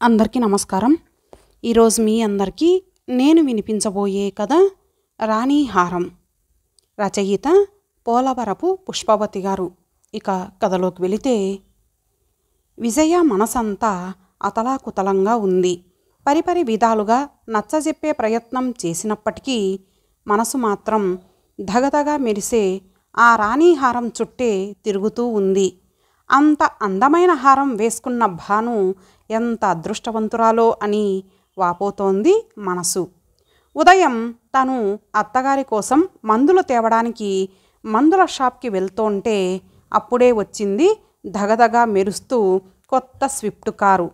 అందరికీ నమస్కారం. ఈరోజు మీ అందరికీ నేను వినిపించబోయే కథ రాణి హారం. రచయిత పోలవరపు పుష్పవతి గారు. ఇక కథలోకి వెళితే, విజయ మనసంతా అతలాకుతలంగా ఉంది. పరిపరి విధాలుగా నచ్చజెప్పే ప్రయత్నం చేసినప్పటికీ మనసు మాత్రం ధగధగా మెరిసే ఆ రాణి హారం చుట్టే తిరుగుతూ ఉంది. అంత అందమైన హారం వేసుకున్న భాను ఎంత అదృష్టవంతురాలో అని వాపోతోంది మనసు. ఉదయం తను అత్తగారి కోసం మందులు తేవడానికి మందుల షాప్కి వెళ్తుంటే అప్పుడే వచ్చింది ధగధగా మెరుస్తూ కొత్త స్విఫ్ట్ కారు.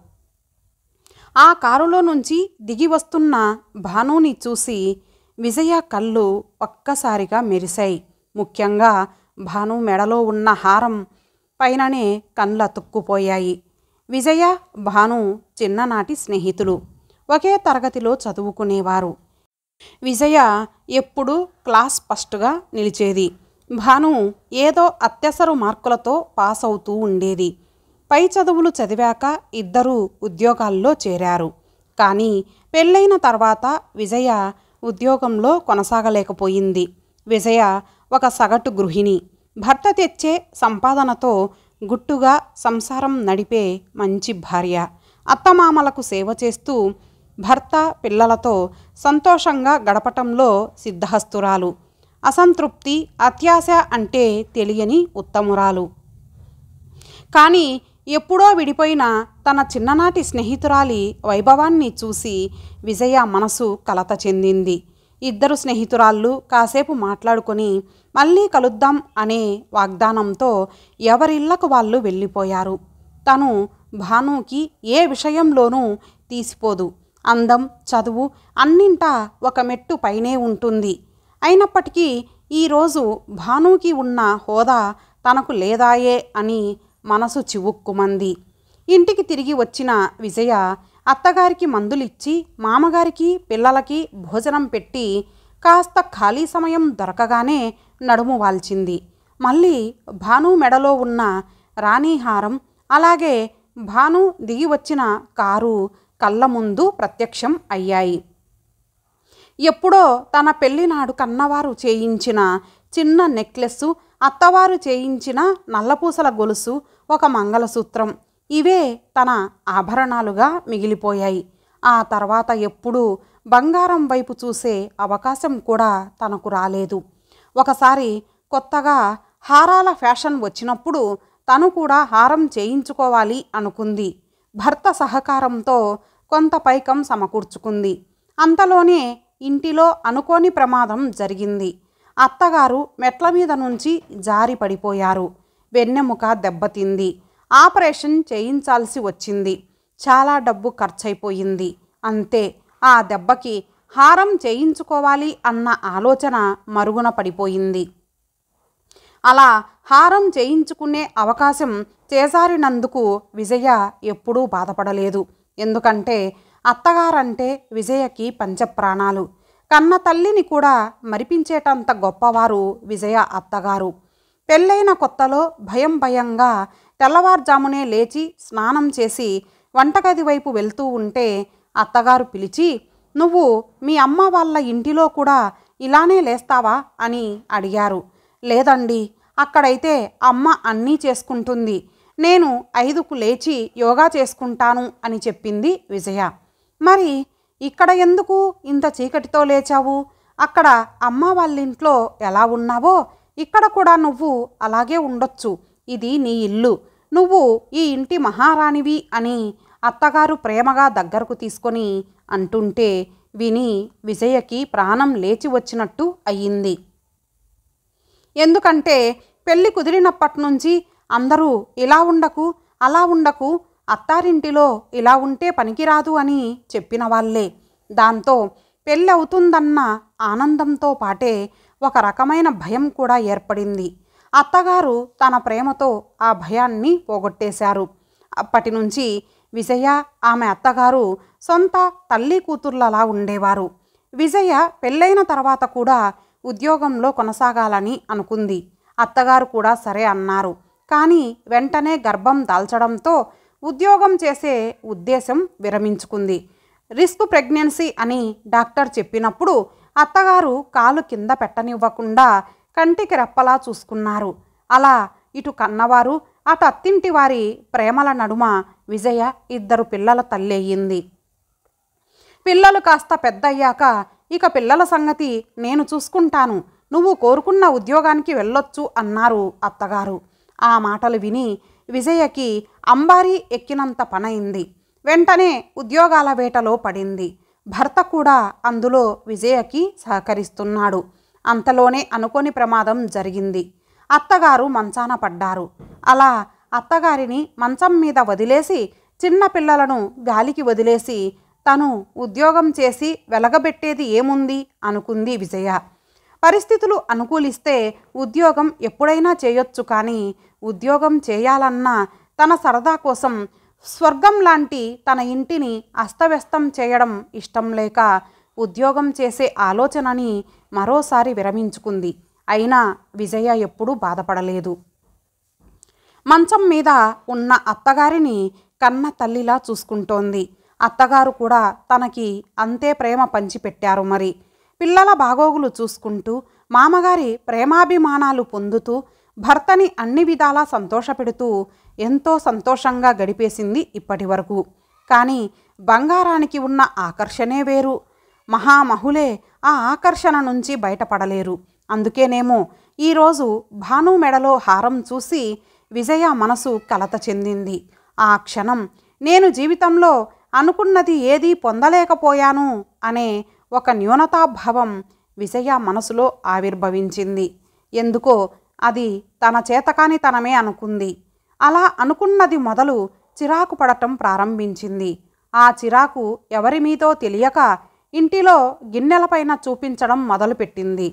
ఆ కారులో నుంచి దిగి వస్తున్న భానుని చూసి విజయ కళ్ళు ఒక్కసారిగా మెరిశాయి. ముఖ్యంగా భాను మెడలో ఉన్న హారం పైననే కళ్ళతుక్కుపోయాయి. విజయ, భాను చిన్ననాటి స్నేహితులు. ఒకే తరగతిలో చదువుకునేవారు. విజయ ఎప్పుడూ క్లాస్ ఫస్ట్గా నిలిచేది. భాను ఏదో అత్యవసర మార్కులతో పాస్ అవుతూ ఉండేది. పై చదువులు చదివాక ఇద్దరూ ఉద్యోగాల్లో చేరారు. కానీ పెళ్ళైన తర్వాత విజయ ఉద్యోగంలో కొనసాగలేకపోయింది. విజయ ఒక సగటు గృహిణి. భర్త తెచ్చే సంపాదనతో గుట్టుగా సంసారం నడిపే మంచి భార్య. అత్తమామలకు సేవ చేస్తూ భర్త పిల్లలతో సంతోషంగా గడపటంలో సిద్ధహస్తురాలు. అసంతృప్తి, అత్యాశ అంటే తెలియని ఉత్తమురాలు. కానీ ఎప్పుడో విడిపోయిన తన చిన్ననాటి స్నేహితురాలి వైభవాన్ని చూసి విజయ మనసు కలత చెందింది. ఇద్దరు స్నేహితురాళ్ళు కాసేపు మాట్లాడుకొని మళ్ళీ కలుద్దాం అనే వాగ్దానంతో ఎవరిళ్లకు వాళ్ళు వెళ్ళిపోయారు. తను భానుకి ఏ విషయంలోనూ తీసిపోదు. అందం, చదువు అన్నింటా ఒక మెట్టు పైనే ఉంటుంది. అయినప్పటికీ ఈరోజు భానుకి ఉన్న హోదా తనకు లేదాయే అని మనసు చివుక్కుమంది. ఇంటికి తిరిగి వచ్చిన విజయ అత్తగారికి మందులిచ్చి మామగారికి పిల్లలకి భోజనం పెట్టి కాస్త ఖాళీ సమయం దొరకగానే నడుము వాల్చింది. మళ్ళీ భాను మెడలో ఉన్న రాణిహారం, అలాగే భాను దిగి వచ్చిన కారు కళ్ళ ముందు ప్రత్యక్షం అయ్యాయి. ఎప్పుడో తన పెళ్లినాడు కన్నవారు చేయించిన చిన్న నెక్లెస్సు, అత్తవారు చేయించిన నల్లపూసల గొలుసు, ఒక మంగళసూత్రం, ఇవే తన ఆభరణాలుగా మిగిలిపోయాయి. ఆ తర్వాత ఎప్పుడూ బంగారం వైపు చూసే అవకాశం కూడా తనకు రాలేదు. ఒకసారి కొత్తగా హారాల ఫ్యాషన్ వచ్చినప్పుడు తను కూడా హారం చేయించుకోవాలి అనుకుంది. భర్త సహకారంతో కొంత పైకం సమకూర్చుకుంది. అంతలోనే ఇంటిలో అనుకోని ప్రమాదం జరిగింది. అత్తగారు మెట్ల మీద నుంచి జారి పడిపోయారు. వెన్నెముక దెబ్బతింది. ఆపరేషన్ చేయించాల్సి వచ్చింది. చాలా డబ్బు ఖర్చయిపోయింది. అంతే, ఆ దెబ్బకి హారం చేయించుకోవాలి అన్న ఆలోచన మరుగున పడిపోయింది. అలా హారం చేయించుకునే అవకాశం చేజారినందుకు విజయ ఎప్పుడూ బాధపడలేదు. ఎందుకంటే అత్తగారంటే విజయకి పంచప్రాణాలు. కన్న తల్లిని కూడా మరిపించేటంత గొప్పవారు విజయ అత్తగారు. పెళ్ళైన కొత్తలో భయంగా తెల్లవారుజామునే లేచి స్నానం చేసి వంటగది వైపు వెళ్తూ ఉంటే అత్తగారు పిలిచి, "నువ్వు మీ అమ్మ వాళ్ళ ఇంటిలో కూడా ఇలానే లేస్తావా?" అని అడిగారు. "లేదండి, అక్కడైతే అమ్మ అన్నీ చేసుకుంటుంది. నేను 5కు లేచి యోగా చేసుకుంటాను" అని చెప్పింది విజయ. "మరి ఇక్కడ ఎందుకు ఇంత చీకటితో లేచావు? అక్కడ అమ్మ వాళ్ళింట్లో ఎలా ఉన్నావో ఇక్కడ కూడా నువ్వు అలాగే ఉండొచ్చు. ఇది నీ ఇల్లు. నువ్వు ఈ ఇంటి మహారాణివి" అని అత్తగారు ప్రేమగా దగ్గరకు తీసుకొని అంటుంటే విని విజయకి ప్రాణం లేచి వచ్చినట్టు అయ్యింది. ఎందుకంటే పెళ్ళి కుదిరినప్పటి నుంచి అందరూ ఇలా ఉండకు, అలా ఉండకు, అత్తారింటిలో ఇలా ఉంటే పనికిరాదు అని చెప్పిన వాళ్ళే. దాంతో పెళ్ళి అవుతుందన్న ఆనందంతో పాటే ఒక రకమైన భయం కూడా ఏర్పడింది. అత్తగారు తన ప్రేమతో ఆ భయాన్ని పోగొట్టేశారు. అప్పటి నుంచి విజయ, ఆమె అత్తగారు సొంత తల్లి కూతుర్లలా ఉండేవారు. విజయ పెళ్ళైన తర్వాత కూడా ఉద్యోగంలో కొనసాగాలని అనుకుంది. అత్తగారు కూడా సరే అన్నారు. కానీ వెంటనే గర్భం దాల్చడంతో ఉద్యోగం చేసే ఉద్దేశం విరమించుకుంది. రిస్క్ ప్రెగ్నెన్సీ అని డాక్టర్ చెప్పినప్పుడు అత్తగారు కాలు కింద పెట్టనివ్వకుండా కంటికి రెప్పలా చూసుకున్నారు. అలా ఇటు కన్నవారు అటు అత్తింటి వారి ప్రేమల నడుమ విజయ 2 పిల్లల తల్లి అయ్యింది. పిల్లలు కాస్త పెద్దయ్యాక ఇక పిల్లల సంగతి నేను చూసుకుంటాను, నువ్వు కోరుకున్న ఉద్యోగానికి వెళ్ళొచ్చు అన్నారు అత్తగారు. ఆ మాటలు విని విజయకి అంబారీ ఎక్కినంత పనైంది. వెంటనే ఉద్యోగాల వేటలో పడింది. భర్త కూడా అందులో విజయకి సహకరిస్తున్నాడు. అంతలోనే అనుకోని ప్రమాదం జరిగింది. అత్తగారు మంచాన పడ్డారు. అలా అత్తగారిని మంచం మీద వదిలేసి చిన్న పిల్లలను గాలికి వదిలేసి తను ఉద్యోగం చేసి వెలగబెట్టేది ఏముంది అనుకుంది విజయ. పరిస్థితులు అనుకూలిస్తే ఉద్యోగం ఎప్పుడైనా చేయొచ్చు, కానీ ఉద్యోగం చేయాలన్నా తన సరదా కోసం స్వర్గం లాంటి తన ఇంటిని అస్తవ్యస్తం చేయడం ఇష్టం లేక ఉద్యోగం చేసే ఆలోచనని మరోసారి విరమించుకుంది. అయినా విజయ ఎప్పుడూ బాధపడలేదు. మంచం మీద ఉన్న అత్తగారిని కన్న తల్లిలా చూసుకుంటోంది. అత్తగారు కూడా తనకి అంతే ప్రేమ పంచిపెట్టారు. మరి పిల్లల బాగోగులు చూసుకుంటూ మామగారి ప్రేమాభిమానాలు పొందుతూ భర్తని అన్ని విధాలా సంతోషపెడుతూ ఎంతో సంతోషంగా గడిపేసింది ఇప్పటి వరకు. కానీ బంగారానికి ఉన్న ఆకర్షణే వేరు. మహామహులే ఆ ఆకర్షణ నుంచి బయటపడలేరు. అందుకేనేమో ఈరోజు భాను మెడలో హారం చూసి విజయ మనసు కలత చెందింది. ఆ క్షణం నేను జీవితంలో అనుకున్నది ఏదీ పొందలేకపోయాను అనే ఒక న్యూనతాభావం విజయ మనసులో ఆవిర్భవించింది. ఎందుకో అది తన చేతకానితనమే అనుకుంది. అలా అనుకున్నది మొదలు చిరాకు పడటం ప్రారంభించింది. ఆ చిరాకు ఎవరి మీదో తెలియక ఇంటిలో గిన్నెలపైన చూపించడం మొదలుపెట్టింది.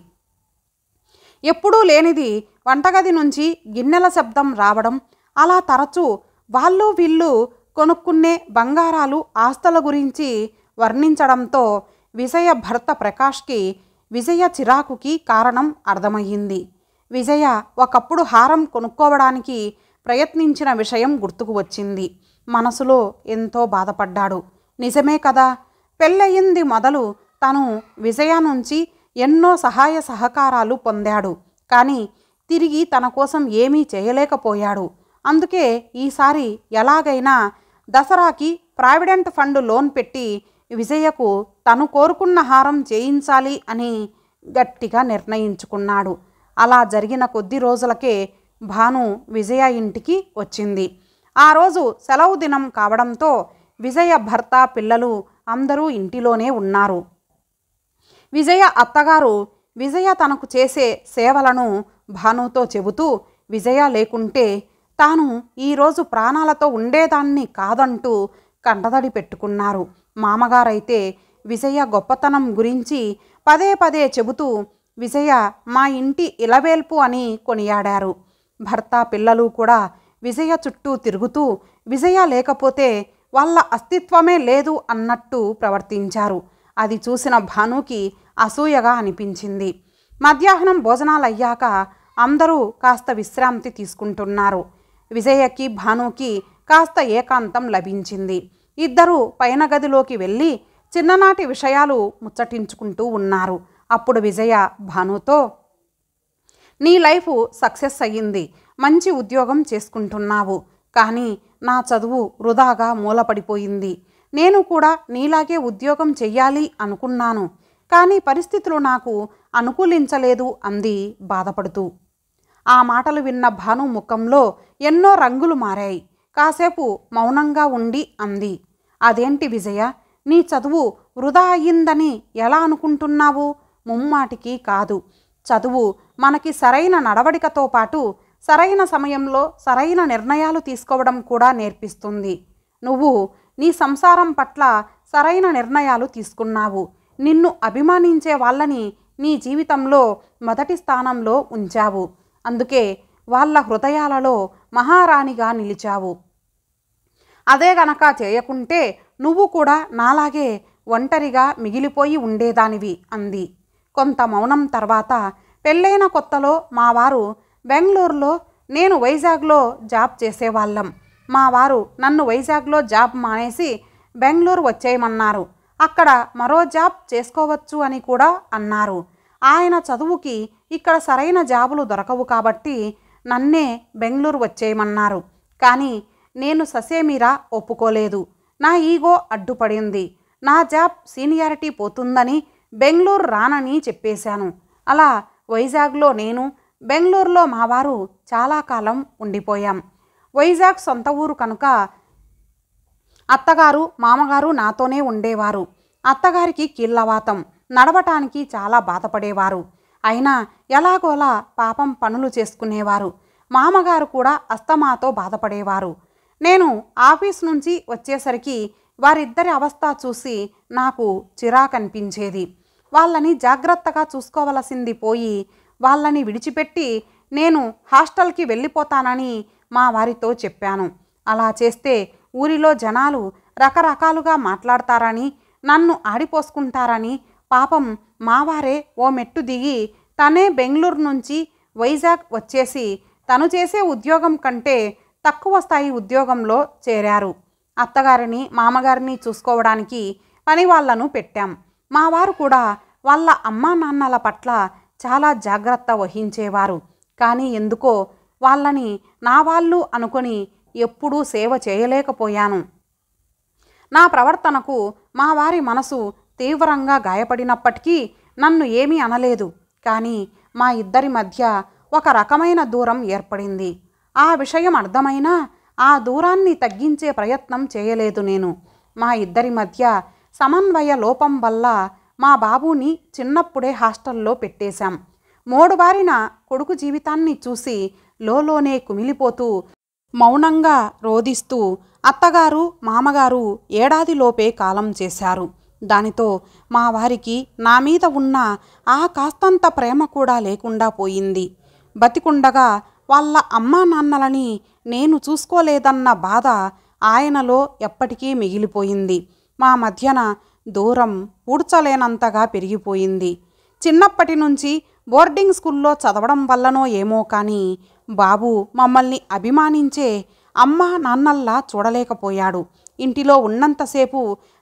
ఎప్పుడూ లేనిది వంటగది నుంచి గిన్నెల శబ్దం రావడం, అలా తరచూ వాళ్ళు వీళ్ళు కొనుక్కునే బంగారాలు ఆస్తుల గురించి వర్ణించడంతో విజయ భర్త ప్రకాష్కి విజయ చిరాకుకి కారణం అర్థమయ్యింది. విజయ ఒకప్పుడు హారం కొనుక్కోవడానికి ప్రయత్నించిన విషయం గుర్తుకు వచ్చింది. మనసులో ఎంతో బాధపడ్డాడు. నిజమే కదా, పెళ్ళయింది మొదలు తను విజయ నుంచి ఎన్నో సహాయ సహకారాలు పొందాడు. కానీ తిరిగి తన కోసం ఏమీ చేయలేకపోయాడు. అందుకే ఈసారి ఎలాగైనా దసరాకి ప్రావిడెంట్ ఫండ్ లోన్ పెట్టి విజయకు తను కోరుకున్న హారం చేయించాలి అని గట్టిగా నిర్ణయించుకున్నాడు. అలా జరిగిన కొద్ది రోజులకే భాను విజయ ఇంటికి వచ్చింది. ఆ రోజు సెలవు దినం కావడంతో విజయ భర్త పిల్లలు అందరూ ఇంటిలోనే ఉన్నారు. విజయ అత్తగారు విజయ తనకు చేసే సేవలను భానుతో చెబుతూ విజయ లేకుంటే తాను ఈరోజు ప్రాణాలతో ఉండేదాన్ని కాదంటూ కంటదడి పెట్టుకున్నారు. మామగారైతే విజయ గొప్పతనం గురించి పదే పదే చెబుతూ విజయ మా ఇంటి ఇలవేల్పు అని కొనియాడారు. భర్త పిల్లలు కూడా విజయ చుట్టూ తిరుగుతూ విజయ లేకపోతే వాళ్ళ అస్తిత్వమే లేదు అన్నట్టు ప్రవర్తించారు. అది చూసిన భానుకి అసూయగా అనిపించింది. మధ్యాహ్నం భోజనాలయ్యాక అందరూ కాస్త విశ్రాంతి తీసుకుంటున్నారు. విజయకి భానుకి కాస్త ఏకాంతం లభించింది. ఇద్దరూ పైన గదిలోకి వెళ్ళి చిన్ననాటి విషయాలు ముచ్చటించుకుంటూ ఉన్నారు. అప్పుడు విజయ భానుతో, నీ లైఫ్ సక్సెస్ అయ్యింది, మంచి ఉద్యోగం చేసుకుంటున్నావు, కానీ నా చదువు వృధాగా మూలపడిపోయింది. నేను కూడా నీలాగే ఉద్యోగం చెయ్యాలి అనుకున్నాను, కానీ పరిస్థితులు నాకు అనుకూలించలేదు అంది బాధపడుతూ. ఆ మాటలు విన్న భాను ముఖంలో ఎన్నో రంగులు మారాయి. కాసేపు మౌనంగా ఉండి అంది, అదేంటి విజయ, నీ చదువు వృధా అయ్యిందని ఎలా అనుకుంటున్నావు? ముమ్మాటికి కాదు. చదువు మనకి సరైన నడవడికతో పాటు సరైన సమయంలో సరైన నిర్ణయాలు తీసుకోవడం కూడా నేర్పిస్తుంది. నువ్వు నీ సంసారం పట్ల సరైన నిర్ణయాలు తీసుకున్నావు. నిన్ను అభిమానించే వాళ్ళని నీ జీవితంలో మొదటి స్థానంలో ఉంచావు. అందుకే వాళ్ళ హృదయాలలో మహారాణిగా నిలిచావు. అదే గనక చేయకుంటే నువ్వు కూడా నాలాగే ఒంటరిగా మిగిలిపోయి ఉండేదానివి అంది. కొంత మౌనం తర్వాత, పెళ్ళైన కొత్తలో మా వారు బెంగళూరులో, నేను వైజాగ్లో జాబ్ చేసేవాళ్ళం. మా వారు నన్ను వైజాగ్లో జాబ్ మానేసి బెంగళూరు వచ్చేయమన్నారు. అక్కడ మరో జాబ్ చేసుకోవచ్చు అని కూడా అన్నారు. ఆయన చదువుకి ఇక్కడ సరైన జాబులు దొరకవు కాబట్టి నన్నే బెంగళూరు వచ్చేయమన్నారు. కానీ నేను ససేమిరా ఒప్పుకోలేదు. నా ఈగో అడ్డుపడింది. నా జాబ్ సీనియారిటీ పోతుందని బెంగళూరు రానని చెప్పేశాను. అలా వైజాగ్లో నేను, బెంగళూరులో మా వారు చాలా కాలం ఉండిపోయాం. వైజాగ్ సొంత ఊరు కనుక అత్తగారు మామగారు నాతోనే ఉండేవారు. అత్తగారికి కీళ్ళవాతం, నడవటానికి చాలా బాధపడేవారు. అయినా ఎలాగోలా పాపం పనులు చేసుకునేవారు. మామగారు కూడా అస్తమాతో బాధపడేవారు. నేను ఆఫీస్ నుంచి వచ్చేసరికి వారిద్దరి అవస్థ చూసి నాకు చిరాకనిపించేది. వాళ్ళని జాగ్రత్తగా చూసుకోవలసింది పోయి వాళ్ళని విడిచిపెట్టి నేను హాస్టల్కి వెళ్ళిపోతానని మా వారితో చెప్పాను. అలా చేస్తే ఊరిలో జనాలు రకరకాలుగా మాట్లాడతారని, నన్ను ఆడిపోసుకుంటారని పాపం మావారే ఓ మెట్టు దిగి తనే బెంగళూరు నుంచి వైజాగ్ వచ్చేసి తను చేసే ఉద్యోగం కంటే తక్కువ స్థాయి ఉద్యోగంలో చేరారు. అత్తగారిని మామగారిని చూసుకోవడానికి పని వాళ్లను పెట్టాం. మా వారు కూడా వాళ్ళ అమ్మా నాన్నల పట్ల చాలా జాగ్రత్త వహించేవారు. కానీ ఎందుకో వాళ్ళని నా వాళ్ళు అనుకొని ఎప్పుడూ సేవ చేయలేకపోయాను. నా ప్రవర్తనకు మా వారి మనసు తీవ్రంగా గాయపడినప్పటికీ నన్ను ఏమీ అనలేదు. కానీ మా ఇద్దరి మధ్య ఒక రకమైన దూరం ఏర్పడింది. ఆ విషయం అర్థమైనా ఆ దూరాన్ని తగ్గించే ప్రయత్నం చేయలేదు నేను. మా ఇద్దరి మధ్య సమన్వయ లోపం వల్ల మా బాబుని చిన్నప్పుడే హాస్టల్లో పెట్టేశాం. మోడుబారిన కొడుకు జీవితాన్ని చూసి లోలోనే కుమిలిపోతూ మౌనంగా రోదిస్తూ అత్తగారు మామగారు ఏడాదిలోపే కాలం చేశారు. దానితో మా వారికి నా మీద ఉన్న ఆ కాస్తంత ప్రేమ కూడా లేకుండా పోయింది. బతికుండగా వాళ్ళ అమ్మా నాన్నలని నేను చూసుకోలేదన్న బాధ ఆయనలో ఎప్పటికీ మిగిలిపోయింది. మా మధ్యన దూరం పూడ్చలేనంతగా పెరిగిపోయింది. చిన్నప్పటి నుంచి బోర్డింగ్ స్కూల్లో చదవడం వల్లనో ఏమో కానీ బాబు మమ్మల్ని అభిమానించే అమ్మా నాన్నల్లా చూడలేకపోయాడు. ఇంటిలో ఉన్నంతసేపు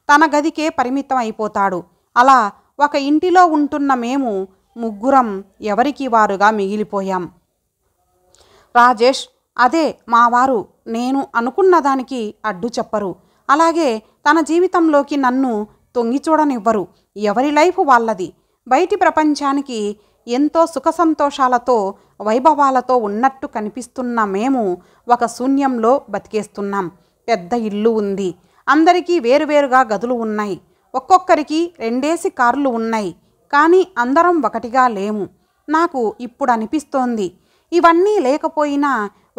తన గదికే పరిమితం అయిపోతాడు. అలా ఒక ఇంటిలో ఉంటున్న మేము ముగ్గురం ఎవరికి వారుగా మిగిలిపోయాం. రాజేష్, అదే మా వారు నేను అనుకున్న దానికి అడ్డు చెప్పరు. అలాగే తన జీవితంలోకి నన్ను తొంగి చూడనివ్వరు. ఎవరి లైఫ్ వాళ్ళది. బయటి ప్రపంచానికి ఎంతో సుఖ సంతోషాలతో వైభవాలతో ఉన్నట్టు కనిపిస్తున్న మేము ఒక శూన్యంలో బతికేస్తున్నాం. పెద్ద ఇల్లు ఉంది. అందరికీ వేరువేరుగా గదులు ఉన్నాయి. ఒక్కొక్కరికి 2 కార్లు ఉన్నాయి. కానీ అందరం ఒకటిగా లేము. నాకు ఇప్పుడు అనిపిస్తోంది, ఇవన్నీ లేకపోయినా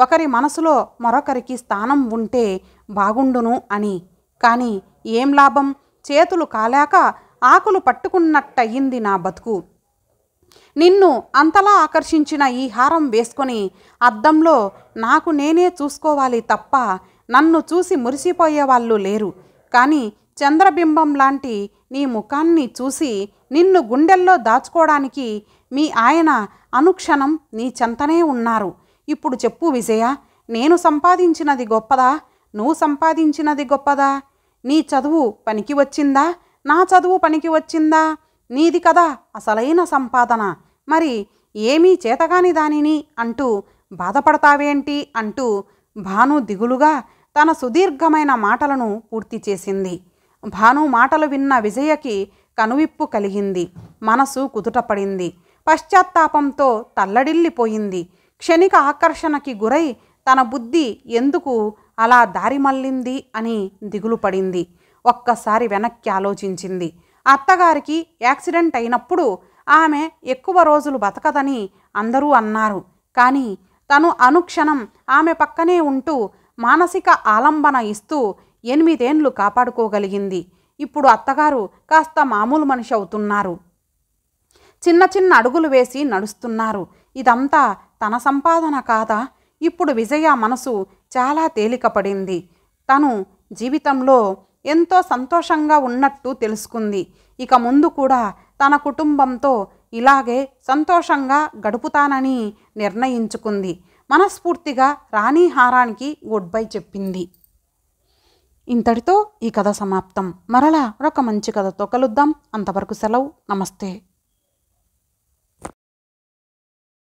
ఒకరి మనసులో మరొకరికి స్థానం ఉంటే బాగుండును అని. కానీ ఏం లాభం? చేతులు కాలాక ఆకులు పట్టుకున్నట్టయింది నా బతుకు. నిన్ను అంతలా ఆకర్షించిన ఈ హారం వేసుకొని అద్దంలో నాకు నేనే చూసుకోవాలి తప్ప నన్ను చూసి మురిసిపోయేవాళ్ళు లేరు. కానీ చంద్రబింబం లాంటి నీ ముఖాన్ని చూసి నిన్ను గుండెల్లో దాచుకోవడానికి మీ ఆయన అనుక్షణం నీ చెంతనే ఉన్నారు. ఇప్పుడు చెప్పు విజయ, నేను సంపాదించినది గొప్పదా? నువ్వు సంపాదించినది గొప్పదా? నీ చదువు పనికి వచ్చిందా? నా చదువు పనికి వచ్చిందా? నీది కదా అసలైన సంపాదన. మరి ఏమీ చేతగాని దానిని అంటూ బాధపడతావేంటి అంటూ భాను దిగులుగా తన సుదీర్ఘమైన మాటలను పూర్తి చేసింది. భాను మాటలు విన్న విజయకి కనువిప్పు కలిగింది. మనసు కుదుటపడింది. పశ్చాత్తాపంతో తల్లడిల్లిపోయింది. క్షణిక ఆకర్షణకి గురై తన బుద్ధి ఎందుకు అలా దారి మళ్ళింది అని దిగులు పడింది. ఒక్కసారి వెనక్కి ఆలోచించింది. అత్తగారికి యాక్సిడెంట్ అయినప్పుడు ఆమె ఎక్కువ రోజులు బతకదని అందరూ అన్నారు. కానీ తను అనుక్షణం ఆమె పక్కనే ఉంటూ మానసిక ఆలంబన ఇస్తూ 8 ఏళ్లు కాపాడుకోగలిగింది. ఇప్పుడు అత్తగారు కాస్త మామూలు మనిషి అవుతున్నారు. చిన్న చిన్న అడుగులు వేసి నడుస్తున్నారు. ఇదంతా తన సంపాదన కాదా? ఇప్పుడు విజయ మనసు చాలా తేలికపడింది. తను జీవితంలో ఎంతో సంతోషంగా ఉన్నట్టు తెలుసుకుంది. ఇక ముందు కూడా తన కుటుంబంతో ఇలాగే సంతోషంగా గడుపుతానని నిర్ణయించుకుంది. మనస్ఫూర్తిగా రాణి హారానికి గుడ్ బై చెప్పింది. ఇంతటితో ఈ కథ సమాప్తం. మరలా ఒక మంచి కథతో కలుద్దాం. అంతవరకు సెలవు. నమస్తే.